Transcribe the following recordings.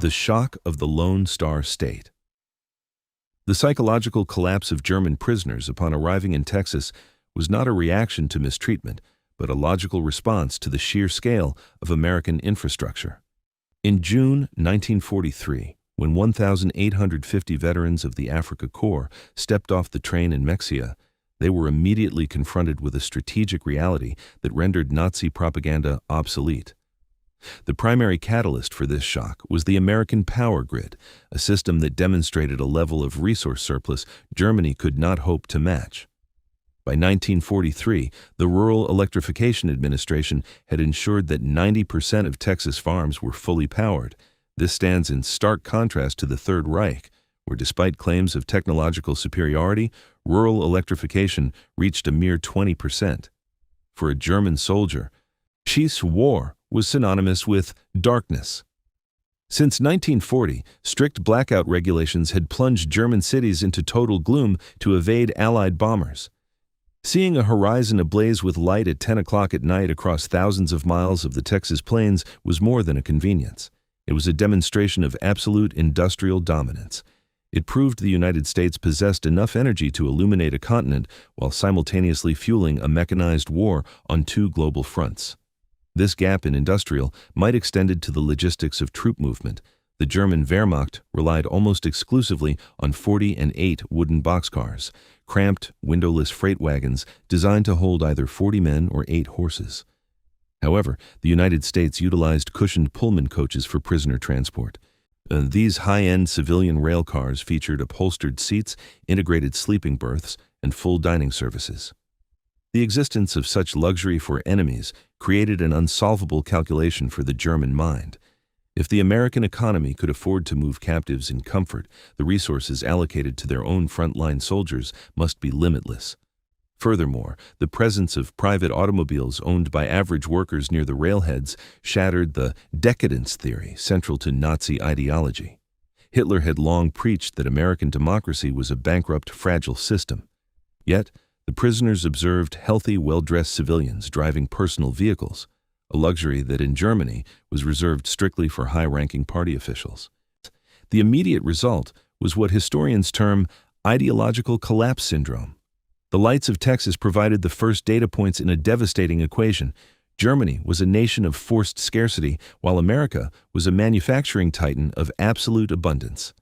The shock of the Lone Star State. The psychological collapse of German prisoners upon arriving in Texas was not a reaction to mistreatment, but a logical response to the sheer scale of American infrastructure. In June 1943, when 1,850 veterans of the Afrika Korps stepped off the train in Mexia, they were immediately confronted with a strategic reality that rendered Nazi propaganda obsolete. The primary catalyst for this shock was the American power grid, a system that demonstrated a level of resource surplus Germany could not hope to match. By 1943, the Rural Electrification Administration had ensured that 90% of Texas farms were fully powered. This stands in stark contrast to the Third Reich, where despite claims of technological superiority, rural electrification reached a mere 20%. For a German soldier, peace war was synonymous with darkness. Since 1940, strict blackout regulations had plunged German cities into total gloom to evade Allied bombers. Seeing a horizon ablaze with light at 10 o'clock at night across thousands of miles of the Texas plains was more than a convenience. It was a demonstration of absolute industrial dominance. It proved the United States possessed enough energy to illuminate a continent while simultaneously fueling a mechanized war on two global fronts. This gap in industrial might extend to the logistics of troop movement. The German Wehrmacht relied almost exclusively on 40 and 8 wooden boxcars, cramped, windowless freight wagons designed to hold either 40 men or 8 horses. However, the United States utilized cushioned Pullman coaches for prisoner transport. These high-end civilian rail cars featured upholstered seats, integrated sleeping berths, and full dining services. The existence of such luxury for enemies created an unsolvable calculation for the German mind. If the American economy could afford to move captives in comfort, the resources allocated to their own frontline soldiers must be limitless. Furthermore, the presence of private automobiles owned by average workers near the railheads shattered the decadence theory central to Nazi ideology. Hitler had long preached that American democracy was a bankrupt, fragile system. Yet, the prisoners observed healthy, well-dressed civilians driving personal vehicles, a luxury that in Germany was reserved strictly for high-ranking party officials. The immediate result was what historians term ideological collapse syndrome. The lights of Texas provided the first data points in a devastating equation. Germany was a nation of forced scarcity, while America was a manufacturing titan of absolute abundance.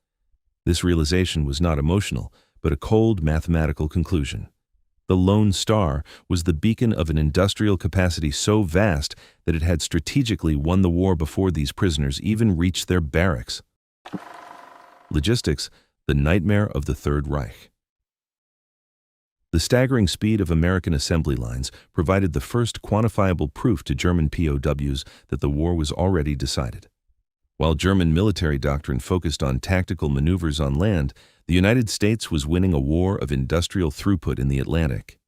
This realization was not emotional, but a cold mathematical conclusion. The Lone Star was the beacon of an industrial capacity so vast that it had strategically won the war before these prisoners even reached their barracks. Logistics, the nightmare of the Third Reich. The staggering speed of American assembly lines provided the first quantifiable proof to German POWs that the war was already decided. While German military doctrine focused on tactical maneuvers on land, the United States was winning a war of industrial throughput in the Atlantic.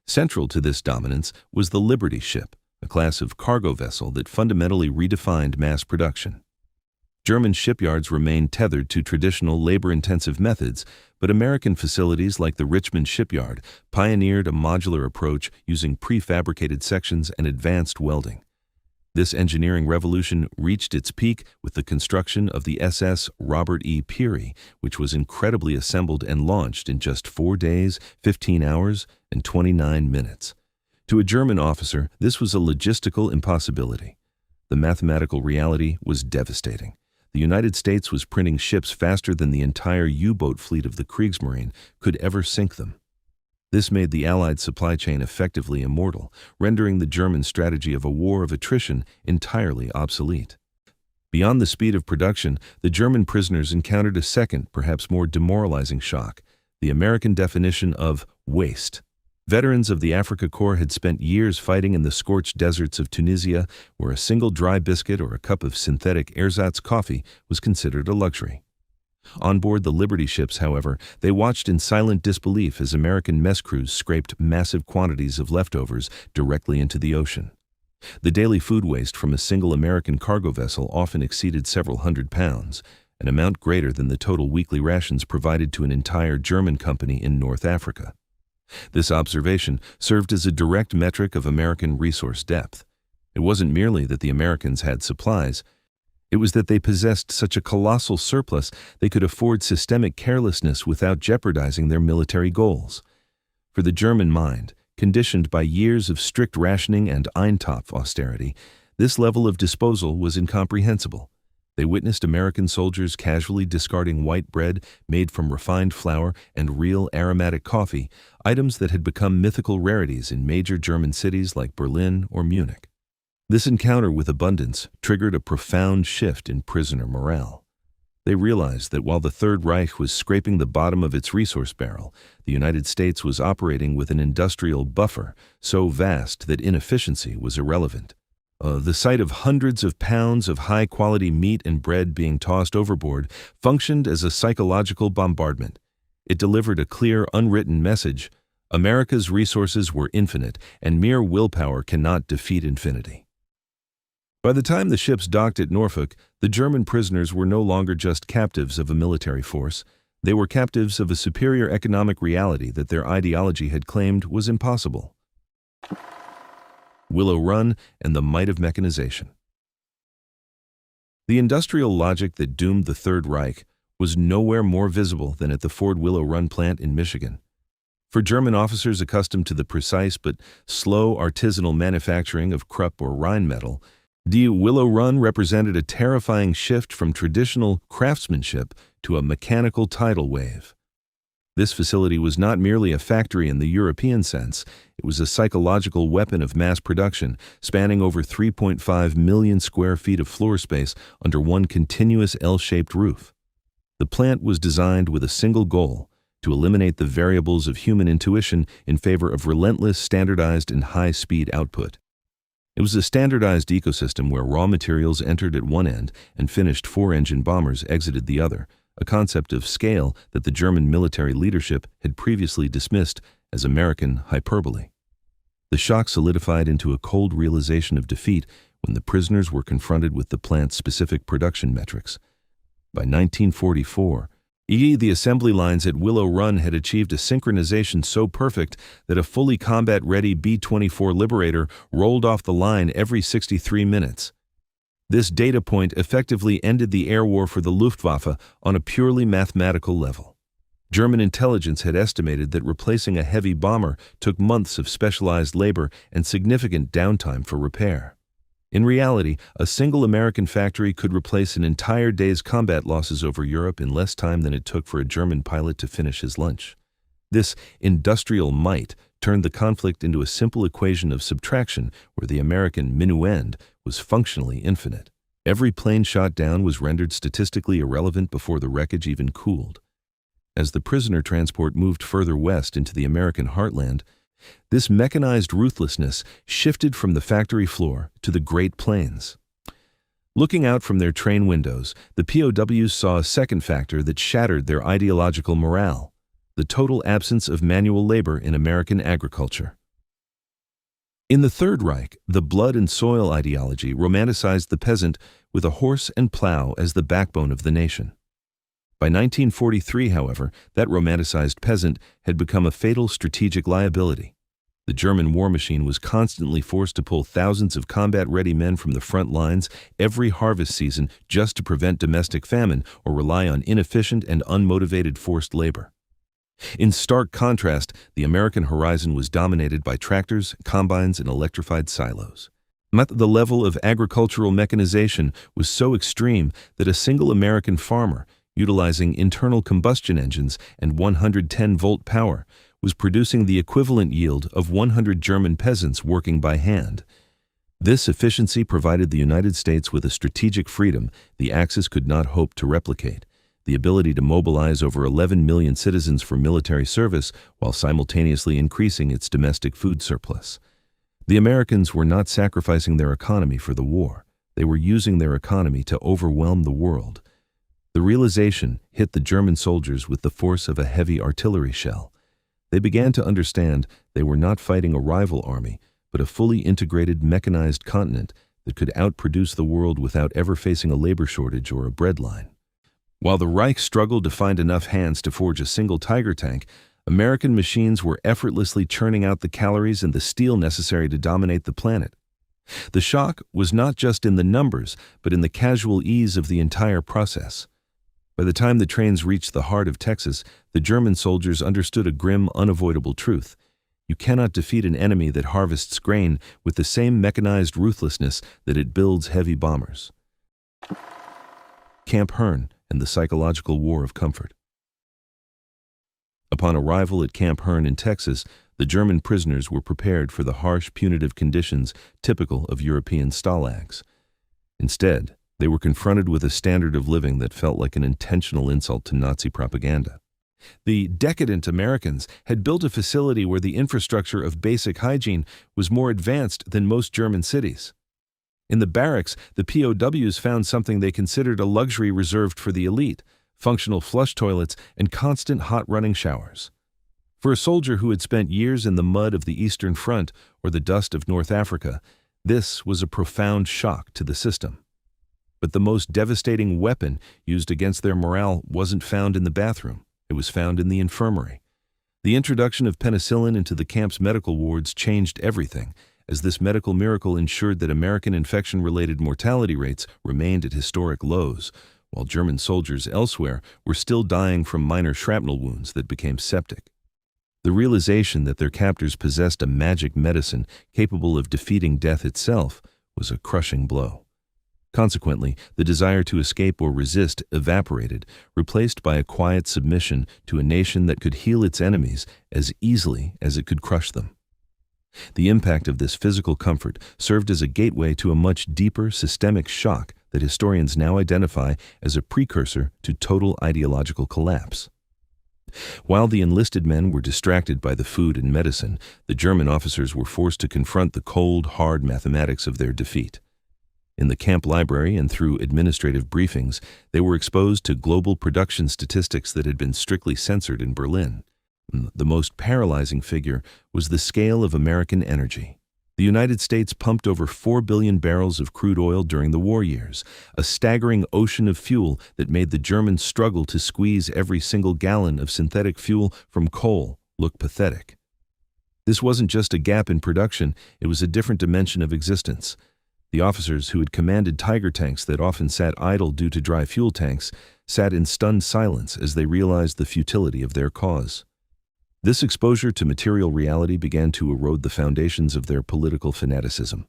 Central to this dominance was the Liberty ship, a class of cargo vessel that fundamentally redefined mass production. German shipyards remained tethered to traditional labor-intensive methods, but American facilities like the Richmond shipyard pioneered a modular approach using prefabricated sections and advanced welding. This engineering revolution reached its peak with the construction of the SS Robert E. Peary, which was incredibly assembled and launched in just 4 days, 15 hours, and 29 minutes. To a German officer, this was a logistical impossibility. The mathematical reality was devastating. The United States was printing ships faster than the entire U-boat fleet of the Kriegsmarine could ever sink them. This made the Allied supply chain effectively immortal, rendering the German strategy of a war of attrition entirely obsolete. Beyond the speed of production, the German prisoners encountered a second, perhaps more demoralizing shock: the American definition of waste. Veterans of the Afrika Korps had spent years fighting in the scorched deserts of Tunisia, where a single dry biscuit or a cup of synthetic ersatz coffee was considered a luxury. On board the Liberty ships, however, they watched in silent disbelief as American mess crews scraped massive quantities of leftovers directly into the ocean. The daily food waste from a single American cargo vessel often exceeded several hundred pounds, an amount greater than the total weekly rations provided to an entire German company in North Africa. This observation served as a direct metric of American resource depth. It wasn't merely that the Americans had supplies. It was that they possessed such a colossal surplus they could afford systemic carelessness without jeopardizing their military goals. For the German mind, conditioned by years of strict rationing and Eintopf austerity, this level of disposal was incomprehensible. They witnessed American soldiers casually discarding white bread made from refined flour and real aromatic coffee, items that had become mythical rarities in major German cities like Berlin or Munich. This encounter with abundance triggered a profound shift in prisoner morale. They realized that while the Third Reich was scraping the bottom of its resource barrel, the United States was operating with an industrial buffer so vast that inefficiency was irrelevant. The sight of hundreds of pounds of high-quality meat and bread being tossed overboard functioned as a psychological bombardment. It delivered a clear, unwritten message: America's resources were infinite, and mere willpower cannot defeat infinity. By the time the ships docked at Norfolk, the German prisoners were no longer just captives of a military force. They were captives of a superior economic reality that their ideology had claimed was impossible. Willow Run and the might of mechanization. The industrial logic that doomed the Third Reich was nowhere more visible than at the Ford Willow Run plant in Michigan. For German officers accustomed to the precise but slow artisanal manufacturing of Krupp or Rheinmetall, the Willow Run represented a terrifying shift from traditional craftsmanship to a mechanical tidal wave. This facility was not merely a factory in the European sense, it was a psychological weapon of mass production, spanning over 3.5 million square feet of floor space under one continuous L-shaped roof. The plant was designed with a single goal: to eliminate the variables of human intuition in favor of relentless, standardized, and high-speed output. It was a standardized ecosystem where raw materials entered at one end and finished four-engine bombers exited the other, a concept of scale that the German military leadership had previously dismissed as American hyperbole. The shock solidified into a cold realization of defeat when the prisoners were confronted with the plant's specific production metrics. By 1944, the assembly lines at Willow Run had achieved a synchronization so perfect that a fully combat-ready B-24 Liberator rolled off the line every 63 minutes. This data point effectively ended the air war for the Luftwaffe on a purely mathematical level. German intelligence had estimated that replacing a heavy bomber took months of specialized labor and significant downtime for repair. In reality, a single American factory could replace an entire day's combat losses over Europe in less time than it took for a German pilot to finish his lunch. This industrial might turned the conflict into a simple equation of subtraction where the American minuend was functionally infinite. Every plane shot down was rendered statistically irrelevant before the wreckage even cooled. As the prisoner transport moved further west into the American heartland, this mechanized ruthlessness shifted from the factory floor to the Great Plains. Looking out from their train windows, the POWs saw a second factor that shattered their ideological morale: the total absence of manual labor in American agriculture. In the Third Reich, the blood and soil ideology romanticized the peasant with a horse and plow as the backbone of the nation. By 1943, however, that romanticized peasant had become a fatal strategic liability. The German war machine was constantly forced to pull thousands of combat-ready men from the front lines every harvest season just to prevent domestic famine or rely on inefficient and unmotivated forced labor. In stark contrast, the American horizon was dominated by tractors, combines, and electrified silos. The level of agricultural mechanization was so extreme that a single American farmer, utilizing internal combustion engines and 110-volt power, was producing the equivalent yield of 100 German peasants working by hand. This efficiency provided the United States with a strategic freedom the Axis could not hope to replicate: the ability to mobilize over 11 million citizens for military service while simultaneously increasing its domestic food surplus. The Americans were not sacrificing their economy for the war. They were using their economy to overwhelm the world. The realization hit the German soldiers with the force of a heavy artillery shell. They began to understand they were not fighting a rival army, but a fully integrated mechanized continent that could outproduce the world without ever facing a labor shortage or a breadline. While the Reich struggled to find enough hands to forge a single Tiger tank, American machines were effortlessly churning out the calories and the steel necessary to dominate the planet. The shock was not just in the numbers, but in the casual ease of the entire process. By the time the trains reached the heart of Texas, the German soldiers understood a grim, unavoidable truth. You cannot defeat an enemy that harvests grain with the same mechanized ruthlessness that it builds heavy bombers. Camp Hearne and the Psychological War of Comfort. Upon arrival at Camp Hearne in Texas, the German prisoners were prepared for the harsh, punitive conditions typical of European stalags. Instead, they were confronted with a standard of living that felt like an intentional insult to Nazi propaganda. The decadent Americans had built a facility where the infrastructure of basic hygiene was more advanced than most German cities. In the barracks, the POWs found something they considered a luxury reserved for the elite: functional flush toilets and constant hot running showers. For a soldier who had spent years in the mud of the Eastern Front or the dust of North Africa, this was a profound shock to the system. But the most devastating weapon used against their morale wasn't found in the bathroom. It was found in the infirmary. The introduction of penicillin into the camp's medical wards changed everything, as this medical miracle ensured that American infection-related mortality rates remained at historic lows, while German soldiers elsewhere were still dying from minor shrapnel wounds that became septic. The realization that their captors possessed a magic medicine capable of defeating death itself was a crushing blow. Consequently, the desire to escape or resist evaporated, replaced by a quiet submission to a nation that could heal its enemies as easily as it could crush them. The impact of this physical comfort served as a gateway to a much deeper systemic shock that historians now identify as a precursor to total ideological collapse. While the enlisted men were distracted by the food and medicine, the German officers were forced to confront the cold, hard mathematics of their defeat. In the camp library and through administrative briefings, they were exposed to global production statistics that had been strictly censored in Berlin. The most paralyzing figure was the scale of American energy. The United States pumped over 4 billion barrels of crude oil during the war years, a staggering ocean of fuel that made the Germans struggle to squeeze every single gallon of synthetic fuel from coal look pathetic. This wasn't just a gap in production, it was a different dimension of existence. The officers who had commanded Tiger tanks that often sat idle due to dry fuel tanks sat in stunned silence as they realized the futility of their cause. This exposure to material reality began to erode the foundations of their political fanaticism.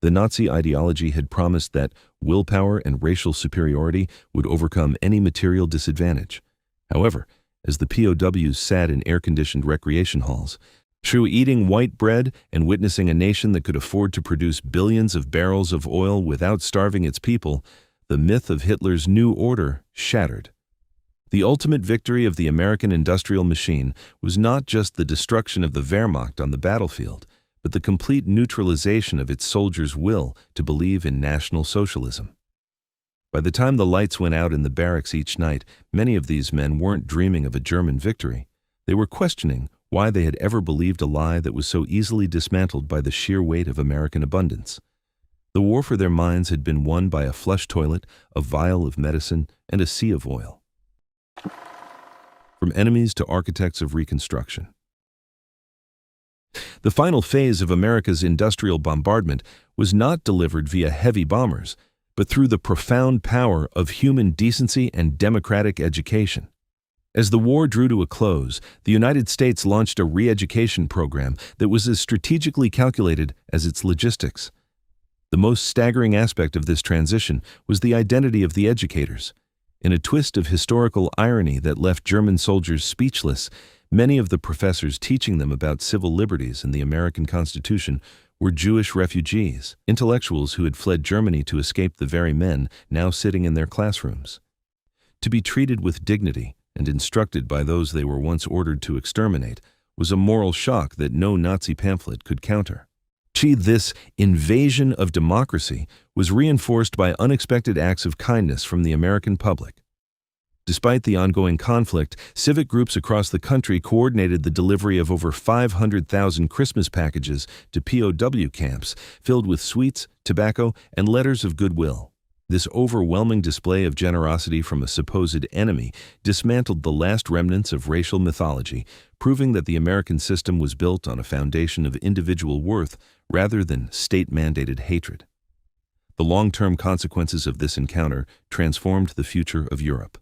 The Nazi ideology had promised that willpower and racial superiority would overcome any material disadvantage. However, as the POWs sat in air-conditioned recreation halls, through eating white bread and witnessing a nation that could afford to produce billions of barrels of oil without starving its people, the myth of Hitler's new order shattered. The ultimate victory of the American industrial machine was not just the destruction of the Wehrmacht on the battlefield, but the complete neutralization of its soldiers' will to believe in National Socialism. By the time the lights went out in the barracks each night, many of these men weren't dreaming of a German victory. They were questioning why they had ever believed a lie that was so easily dismantled by the sheer weight of American abundance. The war for their minds had been won by a flush toilet, a vial of medicine, and a sea of oil. From enemies to architects of reconstruction. The final phase of America's industrial bombardment was not delivered via heavy bombers, but through the profound power of human decency and democratic education. As the war drew to a close, the United States launched a re-education program that was as strategically calculated as its logistics. The most staggering aspect of this transition was the identity of the educators. In a twist of historical irony that left German soldiers speechless, many of the professors teaching them about civil liberties and the American Constitution were Jewish refugees, intellectuals who had fled Germany to escape the very men now sitting in their classrooms. To be treated with dignity and instructed by those they were once ordered to exterminate was a moral shock that no Nazi pamphlet could counter. This invasion of democracy was reinforced by unexpected acts of kindness from the American public. Despite the ongoing conflict, civic groups across the country coordinated the delivery of over 500,000 Christmas packages to POW camps filled with sweets, tobacco, and letters of goodwill. This overwhelming display of generosity from a supposed enemy dismantled the last remnants of racial mythology, proving that the American system was built on a foundation of individual worth rather than state-mandated hatred. The long-term consequences of this encounter transformed the future of Europe.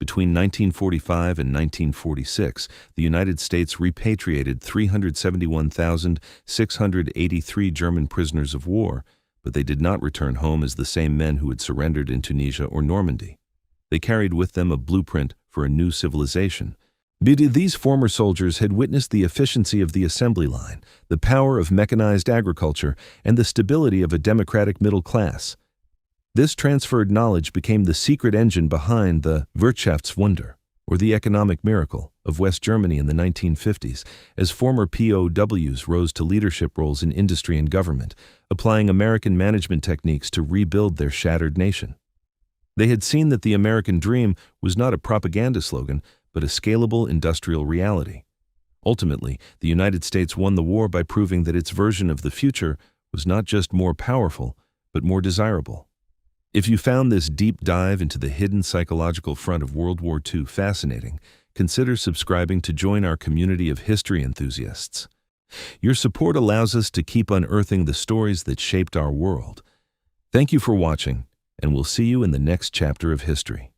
Between 1945 and 1946, the United States repatriated 371,683 German prisoners of war, but they did not return home as the same men who had surrendered in Tunisia or Normandy. They carried with them a blueprint for a new civilization. These former soldiers had witnessed the efficiency of the assembly line, the power of mechanized agriculture, and the stability of a democratic middle class. This transferred knowledge became the secret engine behind the Wirtschaftswunder, or the economic miracle, of West Germany in the 1950s, as former POWs rose to leadership roles in industry and government, applying American management techniques to rebuild their shattered nation. They had seen that the American dream was not a propaganda slogan, but a scalable industrial reality. Ultimately, the United States won the war by proving that its version of the future was not just more powerful, but more desirable. If you found this deep dive into the hidden psychological front of World War II fascinating, consider subscribing to join our community of history enthusiasts. Your support allows us to keep unearthing the stories that shaped our world. Thank you for watching, and we'll see you in the next chapter of history.